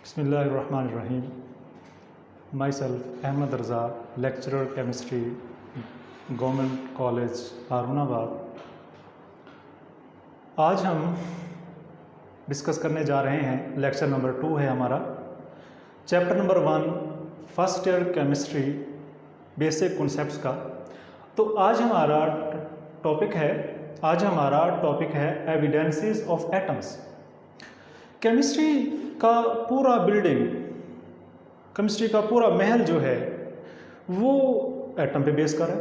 Bismillahirrahmanirrahim. Myself, Ahmed Raza, lecturer chemistry, government college Harunabad. आज हम discuss करने जा रहे हैं, लेक्चर नंबर 2 है हमारा, chapter number 1 first year chemistry basic concepts का। तो आज हमारा टॉपिक है एविडेंसेस ऑफ एटम्स। केमिस्ट्री का पूरा केमिस्ट्री का पूरा महल जो है वो एटम पे बेस कर है।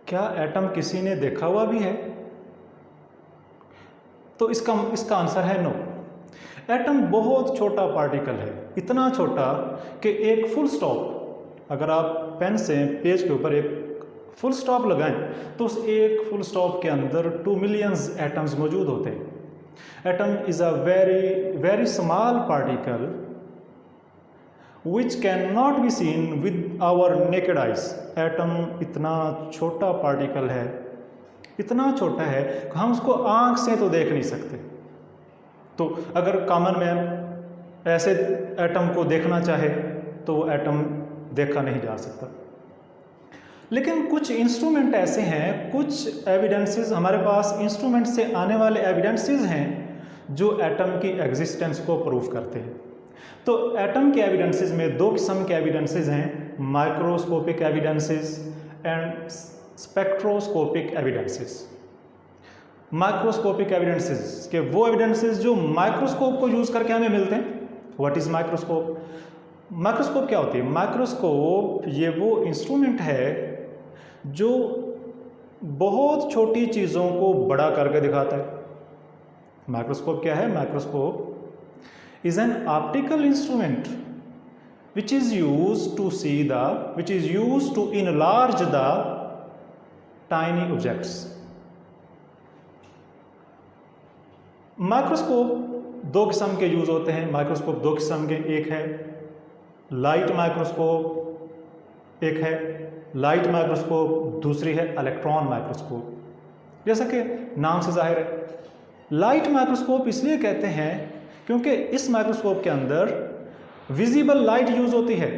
क्या एटम किसी ने देखा हुआ भी है? तो इसका आंसर है नो। एटम बहुत छोटा पार्टिकल है, इतना छोटा कि एक फुल स्टॉप, अगर आप पेन से पेज के ऊपर एक फुल स्टॉप लगाएं तो उस एक फुल स्टॉप के अंदर 2 मिलियंस एटम्स मौजूद होते हैं। Atom is a very small particle which can not be seen with our naked eyes. Atom इतना छोटा पार्टिकल है, इतना छोटा है कि हम उसको आंख से तो देख नहीं सकते। तो अगर कॉमन मैन ऐसे एटम को देखना चाहे तो वो एटम देखा नहीं जा सकता। लेकिन कुछ इंस्ट्रूमेंट ऐसे हैं, कुछ एविडेंसेस हमारे पास इंस्ट्रूमेंट से आने वाले एविडेंसेस हैं जो एटम की एग्जिस्टेंस को प्रूव करते हैं। तो एटम के एविडेंसेस में 2 किस्म के एविडेंसेस हैं, microscopic evidences and spectroscopic evidences. Microscopic evidences के वो एविडेंसेस जो माइक्रोस्कोप को यूज करके हमें मिलते हैं। What is microscope? माइक्रोस्कोप क्या होती है? माइक्रोस्कोप ये वो इंस्ट्रूमेंट है जो बहुत छोटी चीज़ों को बड़ा करके दिखाता है। माइक्रोस्कोप क्या है? Microscope is an optical instrument which is used to enlarge the tiny objects. Microscope 2 किस्म के यूज होते हैं। माइक्रोस्कोप 2 किस्म के, एक है लाइट माइक्रोस्कोप, एक है लाइट माइक्रोस्कोप, दूसरी है इलेक्ट्रॉन माइक्रोस्कोप। जैसा कि नाम से जाहिर है, लाइट माइक्रोस्कोप इसलिए कहते हैं क्योंकि इस माइक्रोस्कोप के अंदर विजिबल लाइट यूज होती है।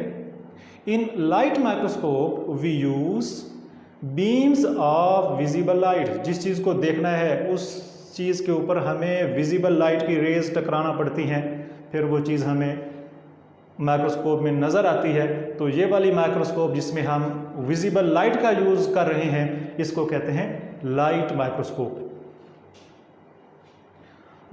In light microscope we use beams of visible light. जिस चीज़ को देखना है उस चीज़ के ऊपर हमें विजिबल लाइट की रेज टकराना पड़ती हैं, फिर वो चीज़ हमें माइक्रोस्कोप में नज़र आती है। तो ये वाली माइक्रोस्कोप जिसमें हम विजिबल लाइट का यूज़ कर रहे हैं, इसको कहते हैं लाइट माइक्रोस्कोप।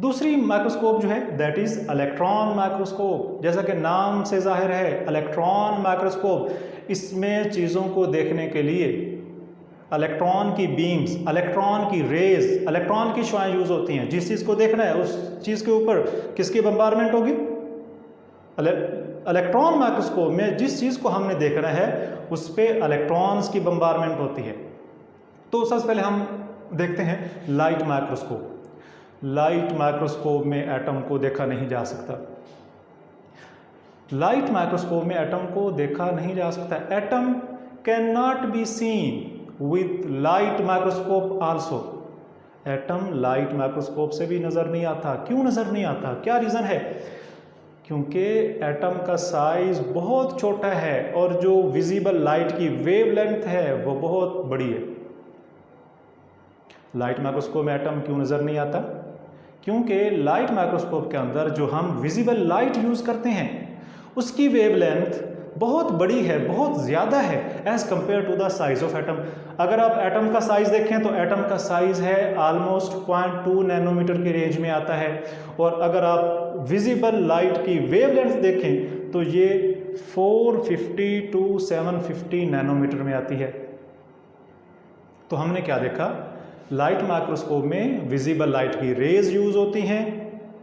दूसरी माइक्रोस्कोप जो है दैट इज इलेक्ट्रॉन माइक्रोस्कोप। जैसा कि नाम से जाहिर है, इलेक्ट्रॉन माइक्रोस्कोप, इसमें चीज़ों को देखने के लिए इलेक्ट्रॉन की बीम्स, इलेक्ट्रॉन की रेज, इलेक्ट्रॉन की शुआएं यूज होती हैं। जिस चीज़ को देखना है उस चीज़ के ऊपर किसकी बम्बारमेंट होगी? इलेक्ट्रॉन माइक्रोस्कोप में जिस चीज़ को हमने देखना है उस पर इलेक्ट्रॉन्स की बम्बारमेंट होती है। तो सबसे पहले हम देखते हैं लाइट माइक्रोस्कोप। लाइट माइक्रोस्कोप में एटम को देखा नहीं जा सकता। लाइट माइक्रोस्कोप में एटम को देखा नहीं जा सकता। Atom can not be seen with light microscope also. Atom light microscope से भी नज़र नहीं आता। क्यों नज़र नहीं आता? क्या रीज़न है? क्योंकि एटम का साइज बहुत छोटा है और जो विजिबल लाइट की वेवलेंथ है वो बहुत बड़ी है। लाइट माइक्रोस्कोप में एटम क्यों नज़र नहीं आता? क्योंकि लाइट माइक्रोस्कोप के अंदर जो हम विजिबल लाइट यूज़ करते हैं उसकी वेवलेंथ बहुत बड़ी है, बहुत ज़्यादा है as compare to the size of atom. अगर आप एटम का साइज़ देखें तो एटम का साइज़ है ऑलमोस्ट 0.2 नैनोमीटर की रेंज में आता है, और अगर आप विजिबल लाइट की वेवलेंथ देखें तो ये 450 to 750 नैनोमीटर में आती है। तो हमने क्या देखा? लाइट माइक्रोस्कोप में विजिबल लाइट की रेज यूज होती हैं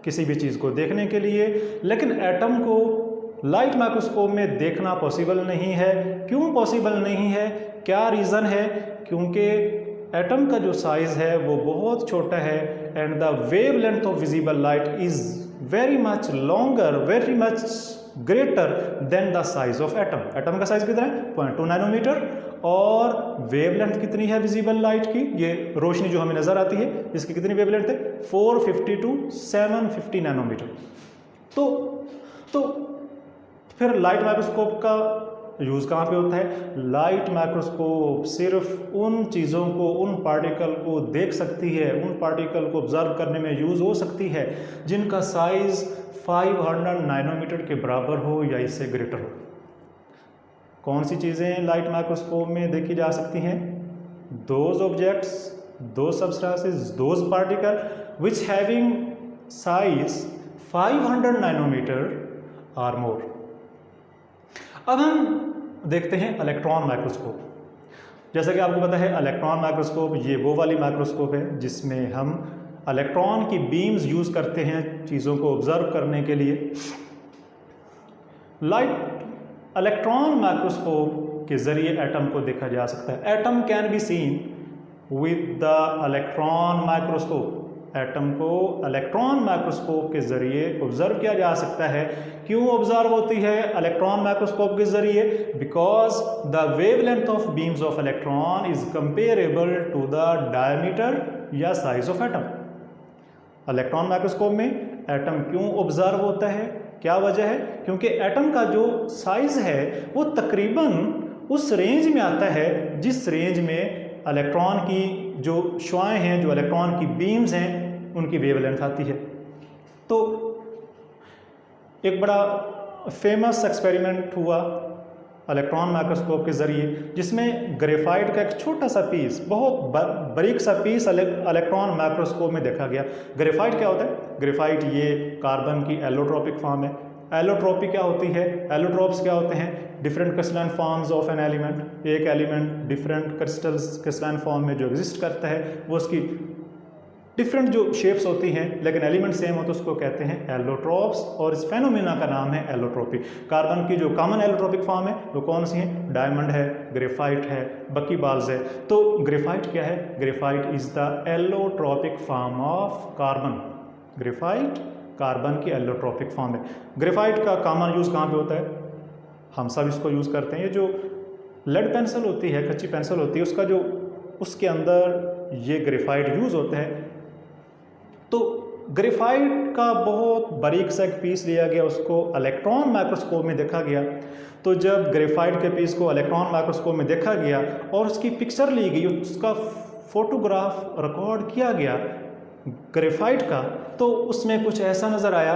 किसी भी चीज़ को देखने के लिए, लेकिन एटम को लाइट माइक्रोस्कोप में देखना पॉसिबल नहीं है। क्यों पॉसिबल नहीं है? क्या रीज़न है? क्योंकि एटम का जो साइज़ है वो बहुत छोटा है and the wavelength of visible light is very much longer, very much greater than the size of atom. Atom का साइज कितना है? 0.2 नैनोमीटर, और वेवलेंथ कितनी है विजिबल लाइट की, ये रोशनी जो हमें नज़र आती है इसकी कितनी वेवलेंथ है, 450 टू 750 नैनोमीटर। तो फिर लाइट माइक्रोस्कोप का यूज़ कहाँ पे होता है? लाइट माइक्रोस्कोप सिर्फ उन चीज़ों को, उन पार्टिकल को देख सकती है, उन पार्टिकल को ऑब्जर्व करने में यूज़ हो सकती है जिनका साइज़ 500 नैनोमीटर के बराबर हो या इससे ग्रेटर हो। कौन सी चीज़ें लाइट माइक्रोस्कोप में देखी जा सकती हैं? Those objects, those substances, those particle which having size 500 nanometre और मोर। अब हम देखते हैं इलेक्ट्रॉन माइक्रोस्कोप। जैसा कि आपको पता है इलेक्ट्रॉन माइक्रोस्कोप ये वो वाली माइक्रोस्कोप है जिसमें हम इलेक्ट्रॉन की बीम्स यूज़ करते हैं चीज़ों को ऑब्जर्व करने के लिए। लाइट इलेक्ट्रॉन माइक्रोस्कोप के ज़रिए एटम को देखा जा सकता है। Atom can be seen with the electron microscope. Atom को इलेक्ट्रॉन माइक्रोस्कोप के ज़रिए ऑब्जर्व किया जा सकता है। क्यों ऑब्जर्व होती है इलेक्ट्रॉन माइक्रोस्कोप के ज़रिए? Because the wavelength of beams of electron is comparable to the diameter या size of atom. Electron microscope में एटम क्यों ऑब्जर्व होता है? क्या वजह है? क्योंकि एटम का जो साइज है वो तकरीबन उस रेंज में आता है जिस रेंज में इलेक्ट्रॉन की जो शुआएं हैं, जो इलेक्ट्रॉन की बीम्स हैं, उनकी वेवलेंथ आती है। तो एक बड़ा फेमस एक्सपेरिमेंट हुआ इलेक्ट्रॉन माइक्रोस्कोप के ज़रिए जिसमें ग्रेफाइट का एक छोटा सा पीस, बहुत बारीक सा पीस इलेक्ट्रॉन माइक्रोस्कोप में देखा गया। ग्रेफाइट क्या होता है? ग्रेफाइट ये कार्बन की एलोट्रोपिक फॉर्म है। एलोट्रोपी क्या होती है? एलोट्रोप्स क्या होते हैं? Different crystalline forms of an element. एक एलिमेंट डिफरेंट क्रिस्टलाइन फॉर्म में जो एग्जिस्ट करता है वो उसकी डिफरेंट जो शेप्स होती हैं लेकिन एलिमेंट सेम हो तो उसको कहते हैं एलोट्रोप्स, और इस फेनोमेना का नाम है एलोट्रोपी। कार्बन की जो कॉमन एलोट्रोपिक फॉर्म है वो कौन सी है? डायमंड है, ग्रेफाइट है, बकीबाल्स है। तो ग्रेफाइट क्या है? Graphite is the allotropic form of carbon. Graphite carbon की एलोट्रोपिक फॉर्म है। ग्रेफाइट का कॉमन यूज़ कहाँ पे होता है? हम सब इसको यूज़ करते हैं। ये जो लेड पेंसिल होती है, कच्ची पेंसिल होती है, उसका जो उसके अंदर ये ग्रेफाइट यूज़ होता है। तो ग्रेफाइट का बहुत बारीक सा एक पीस लिया गया, उसको इलेक्ट्रॉन माइक्रोस्कोप में देखा गया। तो जब ग्रेफाइट के पीस को इलेक्ट्रॉन माइक्रोस्कोप में देखा गया और उसकी पिक्चर ली गई, उसका फोटोग्राफ रिकॉर्ड किया गया ग्रेफाइट का, तो उसमें कुछ ऐसा नज़र आया।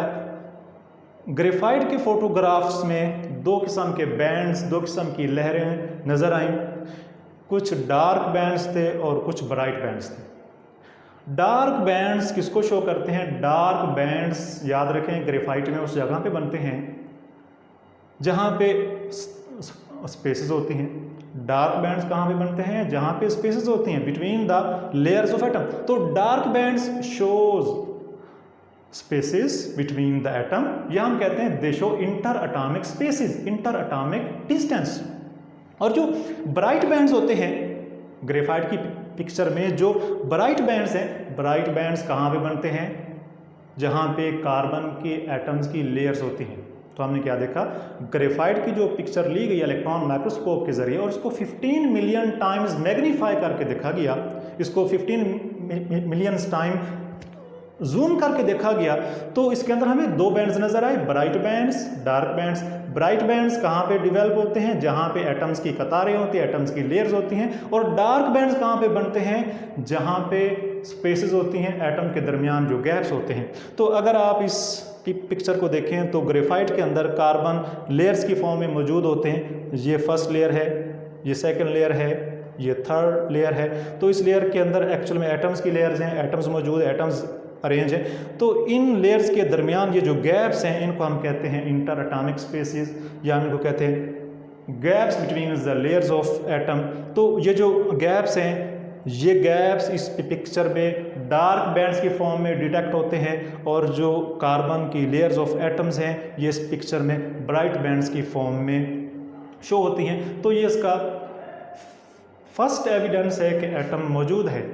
ग्रेफाइट के फोटोग्राफ्स में दो किस्म के बैंड्स, दो किस्म की लहरें नज़र आईं। कुछ डार्क बैंड्स थे और कुछ ब्राइट बैंड्स थे। डार्क बैंड्स किसको शो करते हैं? डार्क बैंड्स याद रखें ग्रेफाइट में उस जगह पे बनते हैं जहाँ पे स्पेसेस होती हैं। डार्क बैंड्स कहाँ पे बनते हैं? जहाँ पे स्पेसेस होती हैं between the layers of atom. तो dark bands shows spaces between the atom, या हम कहते हैं they show inter atomic spaces, inter atomic distance. और जो ब्राइट बैंड्स होते हैं ग्रेफाइट की पिक्चर में, जो ब्राइट बैंड्स हैं, ब्राइट बैंड्स कहाँ पे बनते हैं? जहाँ पे कार्बन के एटम्स की लेयर्स होती हैं। तो हमने क्या देखा? ग्रेफाइट की जो पिक्चर ली गई इलेक्ट्रॉन माइक्रोस्कोप के जरिए और इसको 15 मिलियन टाइम्स मैग्नीफाई करके देखा गया, इसको 15 मिलियन टाइम जूम करके देखा गया, तो इसके अंदर हमें दो बैंड्स नजर आए, bright bands, dark bands. Bright bands कहाँ पे डिवेल्प होते हैं? जहाँ पे एटम्स की कतारें होती हैं, एटम्स की लेयर्स होती हैं। और डार्क बैंड्स कहाँ पे बनते हैं? जहाँ पे स्पेसेस होती हैं, एटम के दरमियान जो गैप्स होते हैं। तो अगर आप इस पिक्चर को देखें तो ग्रेफाइट के अंदर कार्बन लेयर्स की फॉर्म में मौजूद होते हैं। ये फर्स्ट लेयर है, ये सेकेंड लेयर है, ये थर्ड लेयर है। तो इस लेयर के अंदर एक्चुअल में एटम्स की लेयर्स हैं, एटम्स मौजूद है, एटम्स अरेंज है। तो इन लेयर्स के दरमियान ये जो गैप्स हैं इनको हम कहते हैं इंटर एटॉमिक स्पेसेस, या हम इनको कहते हैं gaps between the layers of atom. तो ये जो गैप्स हैं, ये गैप्स इस पिक्चर में डार्क बैंड्स की फॉर्म में डिटेक्ट होते हैं, और जो कार्बन की लेयर्स ऑफ एटम्स हैं ये इस पिक्चर में ब्राइट बैंड्स की फॉर्म में शो होती हैं। तो ये इसका फर्स्ट एविडेंस है कि एटम मौजूद है,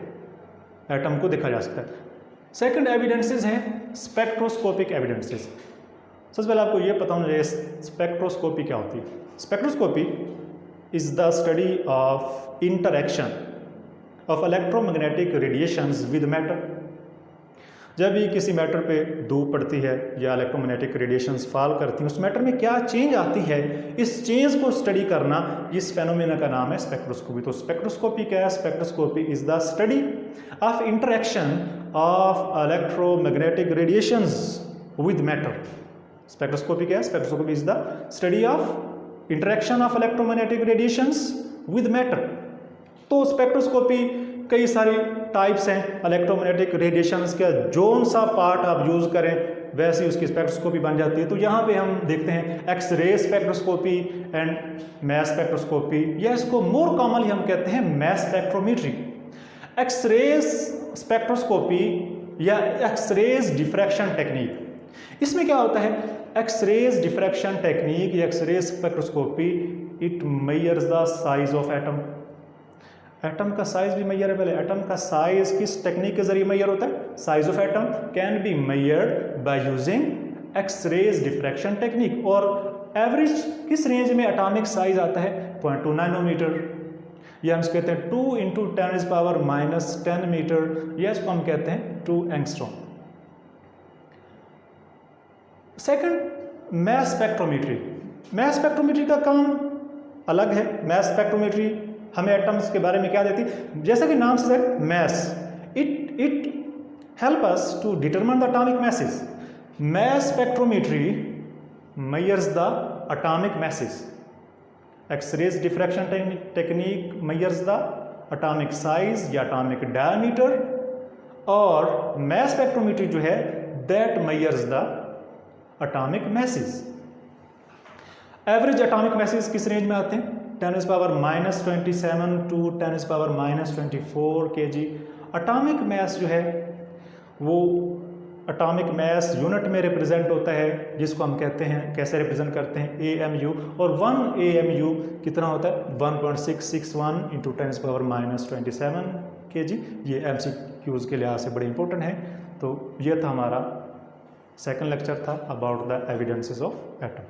एटम को देखा जा सकता है। सेकंड एविडेंसेस हैं स्पेक्ट्रोस्कोपिक एविडेंसेस। सबसे पहले आपको ये पता होना चाहिए स्पेक्ट्रोस्कोपी क्या होती है। Spectroscopy is the study of interaction of electromagnetic radiations with matter. जब भी किसी मैटर पे धूप पड़ती है या इलेक्ट्रोमैग्नेटिक रेडिएशंस फॉल करती हैं, उस मैटर में क्या चेंज आती है, इस चेंज को स्टडी करना, इस फेनोमेना का नाम है स्पेक्ट्रोस्कोपी. तो स्पेक्ट्रोस्कोपी क्या है? Spectroscopy is the study of interaction of electromagnetic radiations with matter. Spectroscopy क्या है? Spectroscopy is the study of interaction of electromagnetic radiations with matter. तो स्पेक्ट्रोस्कोपी कई सारी टाइप्स हैं इलेक्ट्रोमैग्नेटिक रेडिएशंस का. जोन सा पार्ट आप यूज़ करें वैसे ही उसकी स्पेक्ट्रोस्कोपी बन जाती है. तो यहाँ पे हम देखते हैं X-ray spectroscopy and mass spectroscopy, या इसको मोर कॉमनली हम कहते हैं मैस स्पेक्ट्रोमेट्री. एक्स-रे स्पेक्ट्रोस्कोपी या एक्स-रेज डिफ्रैक्शन टेक्निक, इसमें क्या होता है? एक्स-रेज डिफ्रैक्शन टेक्निक या X-ray spectroscopy, it measures the size of atom. Atom का साइज भी मेजर है. पहले एटम का साइज किस टेक्निक के जरिए मेजर होता है? Size of atom can be measured by using X-rays diffraction technique. और एवरेज किस रेंज में एटॉमिक साइज आता है? 0.2 नैनोमीटर, या हम कहते हैं 2 × 10⁻⁻10 मीटर, या इसको हम कहते हैं 2 angstrom. Second, mass spectrometry. Mass spectrometry का काम अलग है. मैस स्पेक्ट्रोमेट्री हमें एटम्स के बारे में क्या देती? जैसा कि नाम से mass, it help us to determine the atomic masses. Mass spectrometry measures the atomic masses. X-rays diffraction technique measures the atomic size या एटॉमिक डायमीटर, और मैस स्पेक्ट्रोमेट्री जो है that measures the atomic masses. Average atomic masses किस range में आते हैं? 10⁻⁻27 to 10⁻⁻24 kg. Atomic mass जो है वो एटॉमिक मैस यूनिट में रिप्रेजेंट होता है, जिसको हम कहते हैं, कैसे रिप्रेजेंट करते हैं? AMU. और 1 AMU कितना होता है? 1.661 × 10⁻⁻27 kg. ये MCQs के लिहाज से बड़े इंपॉर्टेंट है. तो ये था हमारा सेकंड लेक्चर था about the evidences of atom.